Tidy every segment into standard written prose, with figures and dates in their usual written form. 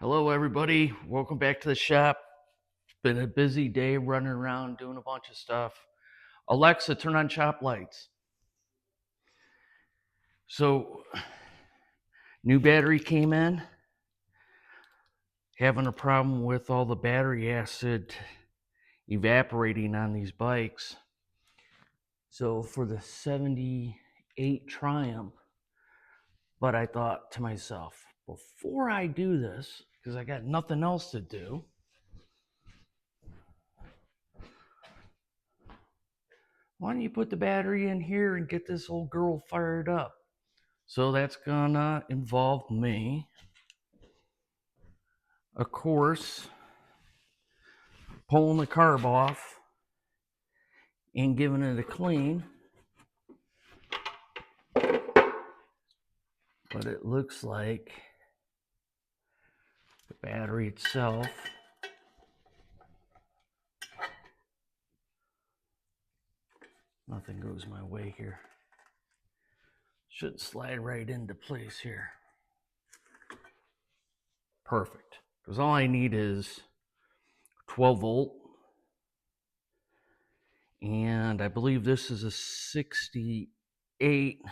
Hello everybody, welcome back to the shop. It's been a busy day running around doing a bunch of stuff. Alexa, turn on shop lights. So, new battery came in. Having a problem with all the battery acid evaporating on these bikes. So for the 78 Triumph, but I thought to myself, before I do this, because I got nothing else to do, why don't you put the battery in here and get this old girl fired up? So that's gonna involve me, of course, pulling the carb off and giving it a clean. But it looks like the battery itself nothing goes my way here. Should slide right into place here. Perfect. Because all I need is 12 volt. And I believe this is a 68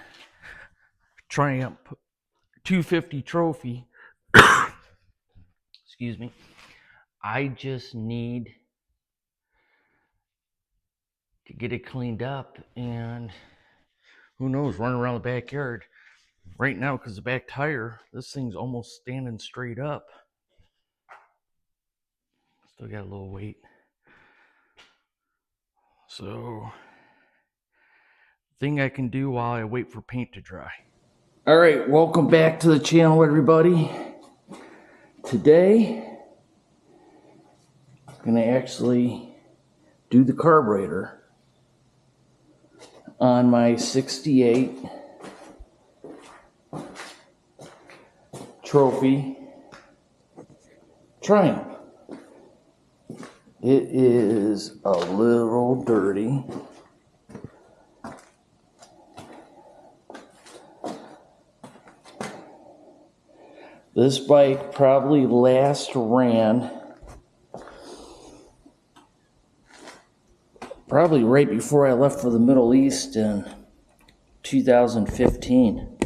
Triumph 250 trophy. Excuse me. I just need to get it cleaned up and who knows, run around the backyard. Right now, because the back tire, this thing's almost standing straight up. Still got a little weight. So, thing I can do while I wait for paint to dry. All right, welcome back to the channel, everybody. Today, I'm gonna actually do the carburetor on my 68 trophy Triumph. It is a little dirty. This bike probably last ran probably right before I left for the Middle East in 2015.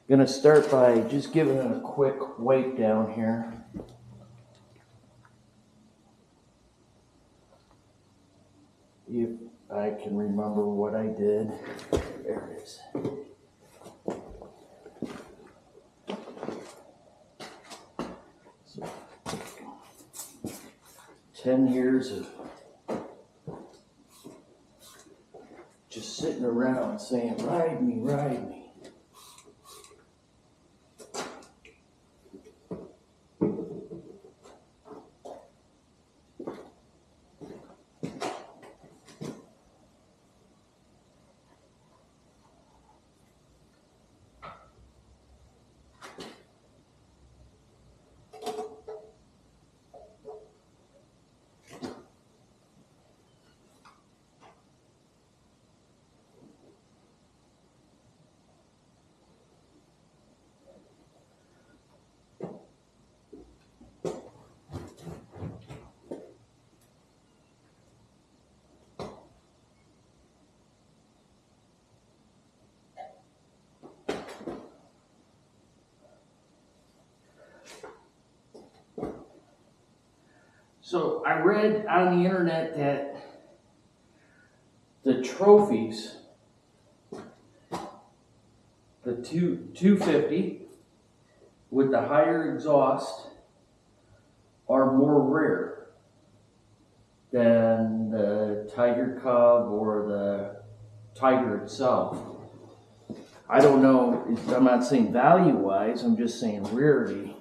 Gonna start by just giving it a quick wipe down here. If I can remember what I did. There it is. So, 10 years of just sitting around saying, ride me, ride me. So I read on the internet that the trophies, the 250 with the higher exhaust are more rare than the Tiger Cub or the Tiger itself. I don't know, I'm not saying value-wise, I'm just saying rarity.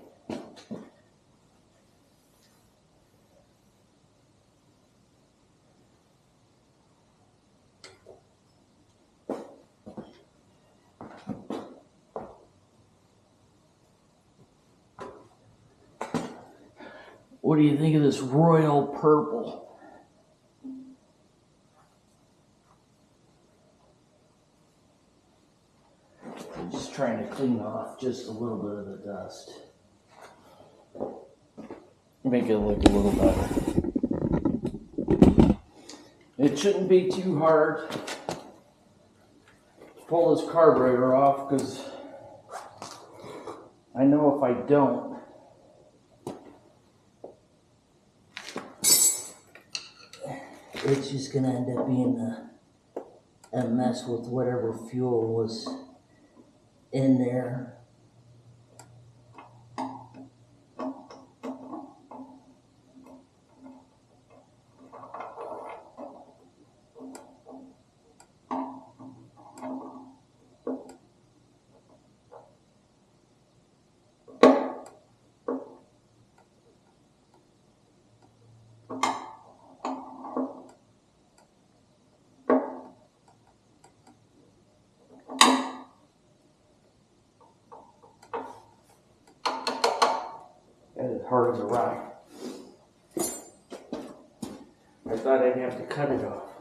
What do you think of this royal purple? I'm just trying to clean off off just a little bit of the dust. Make it look a little better. It shouldn't be too hard to pull this carburetor off, because I know if I don't, it's just going to end up being a mess with whatever fuel was in there. That is hard as a rock. I thought I'd have to cut it off.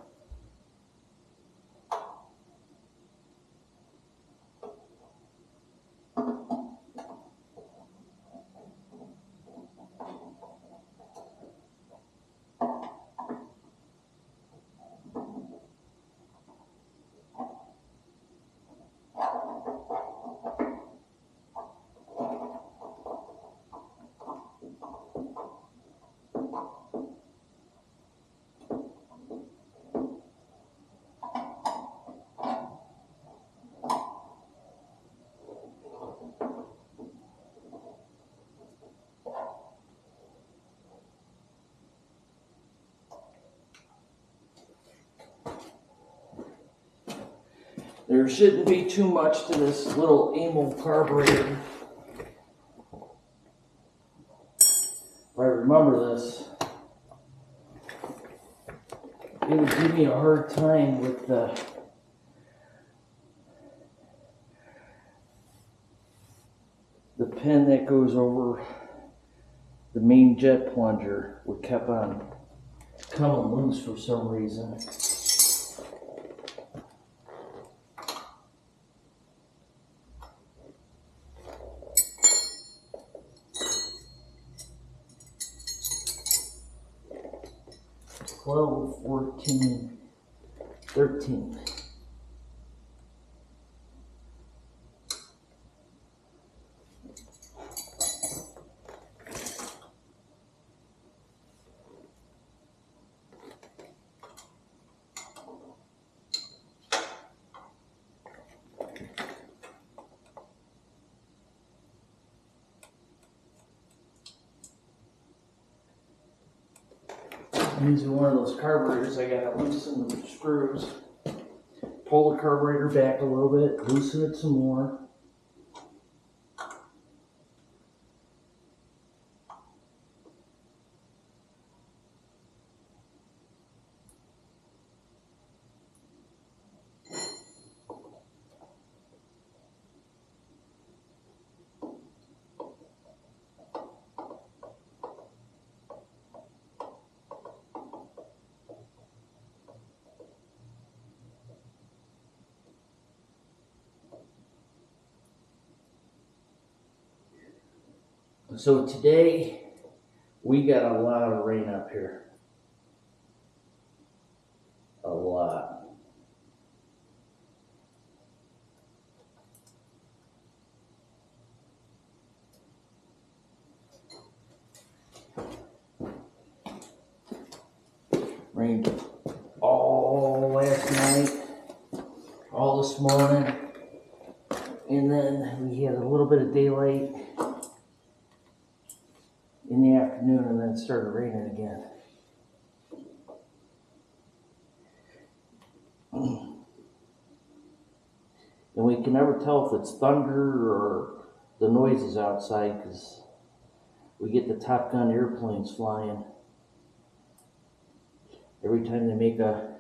There shouldn't be too much to this little Amel carburetor. If I remember this, it would give me a hard time with the pin that goes over the main jet plunger. Would kept on coming loose for some reason. 12, 14, 13. I'm using one of those carburetors. I gotta loosen the screws, pull the carburetor back a little bit, loosen it some more. So today, we got a lot of rain up here. A lot. Rained all last night, all this morning, and then we had a little bit of daylight in the afternoon, and then it started raining again. And we can never tell if it's thunder or the noises outside, because we get the Top Gun airplanes flying. Every time they make a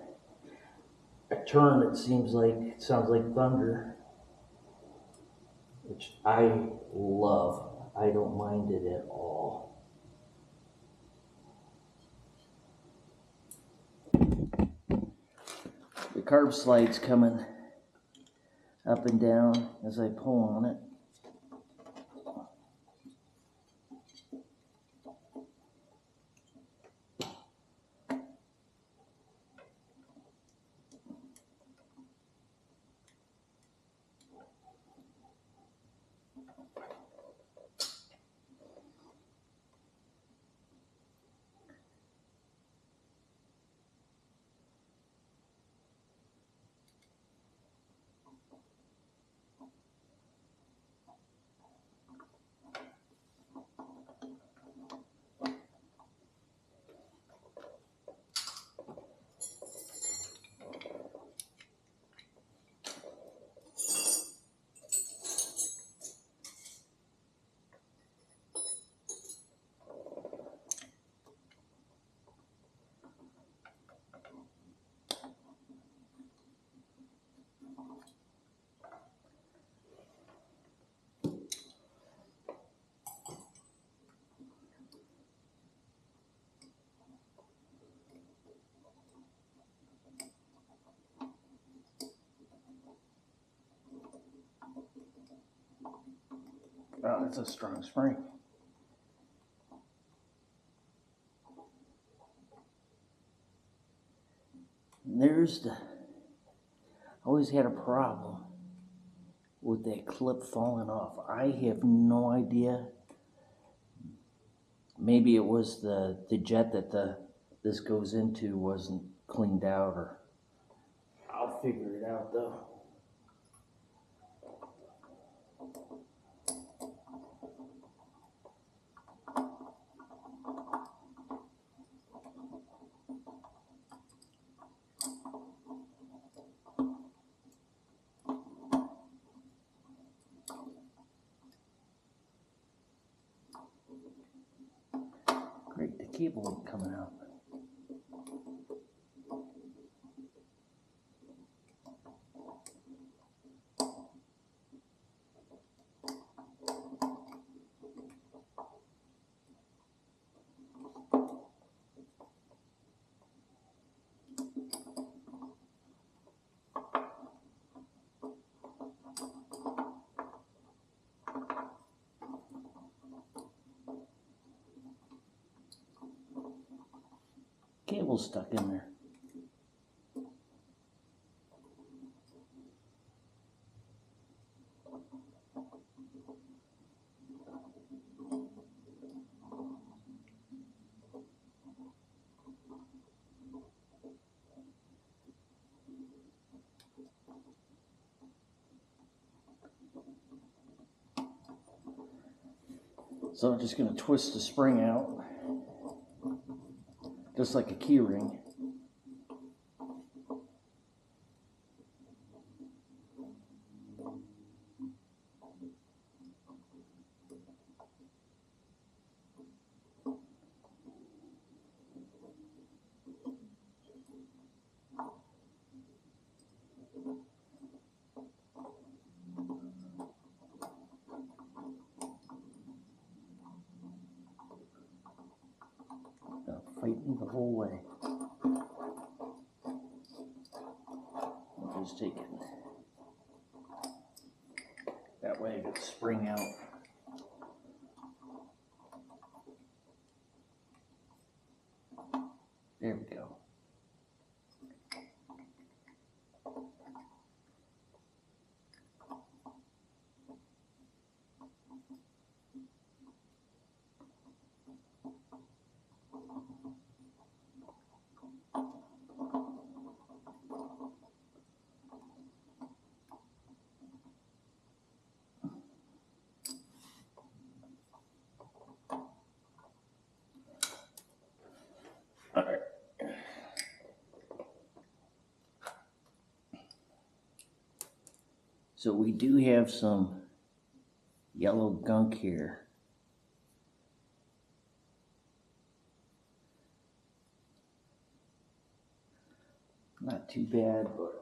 turn, it sounds like thunder, which I love. I don't mind it at all. The carb slide's coming up and down as I pull on it. Oh, that's a strong spring. There's the, I always had a problem with that clip falling off. I have no idea. Maybe it was the jet that this goes into wasn't cleaned out, or I'll figure it out though. Great, the cable ain't coming out. Cable's stuck in there. So I'm just going to twist the spring out, just like a key ring. Fight me the whole way. I'll just take it. That way I get the spring out. There we go. All right. So we do have some yellow gunk here. Not too bad, but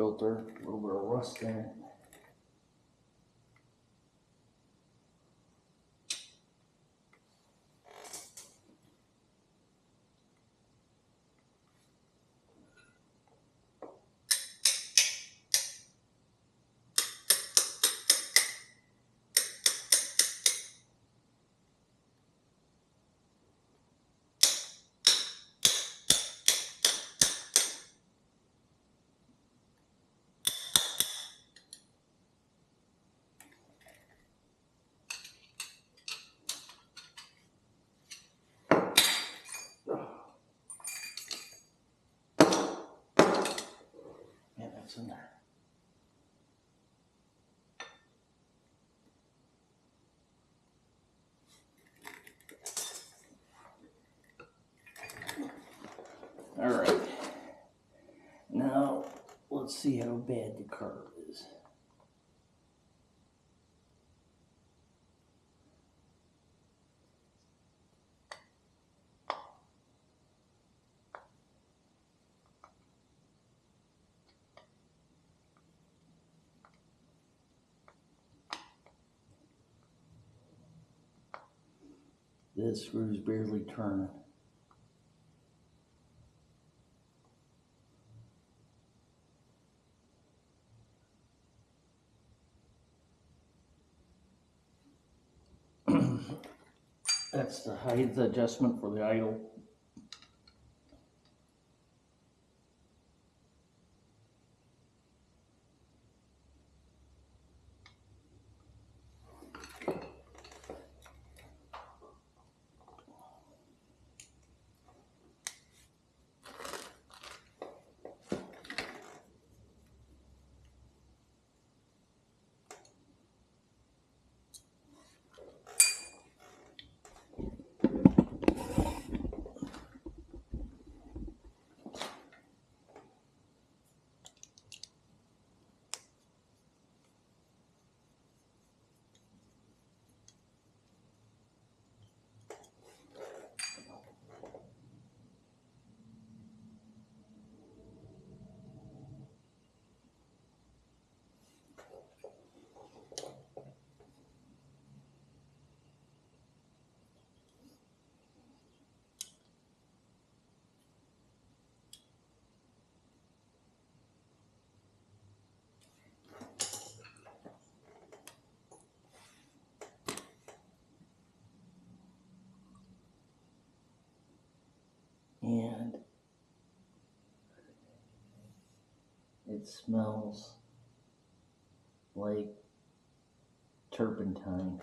filter, a little bit of rust in it. Yeah, that's in there. All right. Now, let's see how bad the carb is. This screw's barely turning. That's the height adjustment for the idle. And it smells like turpentine.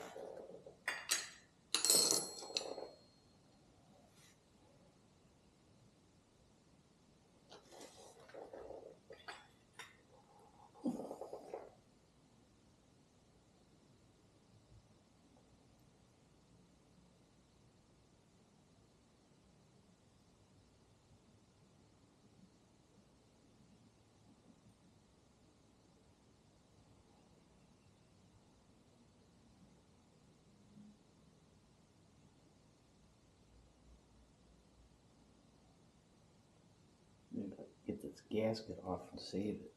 Get this gasket off and save it.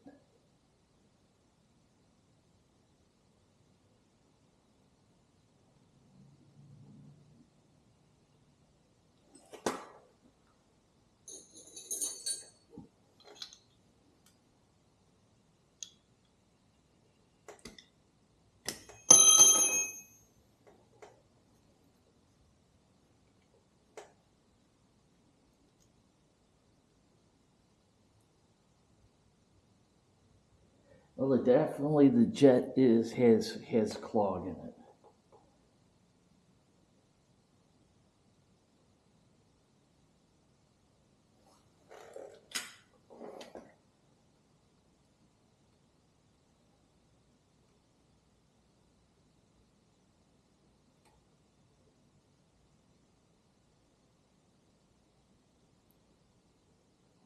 Well, definitely the jet has clog in it.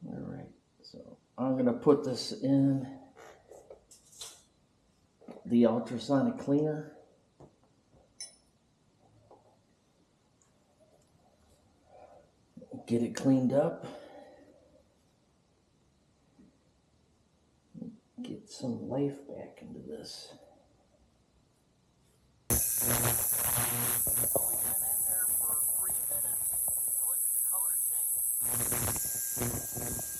All right, so I'm gonna put this in the ultrasonic cleaner. Get it cleaned up. some life back into this. It's only been in there for 3 minutes. And look at the color change.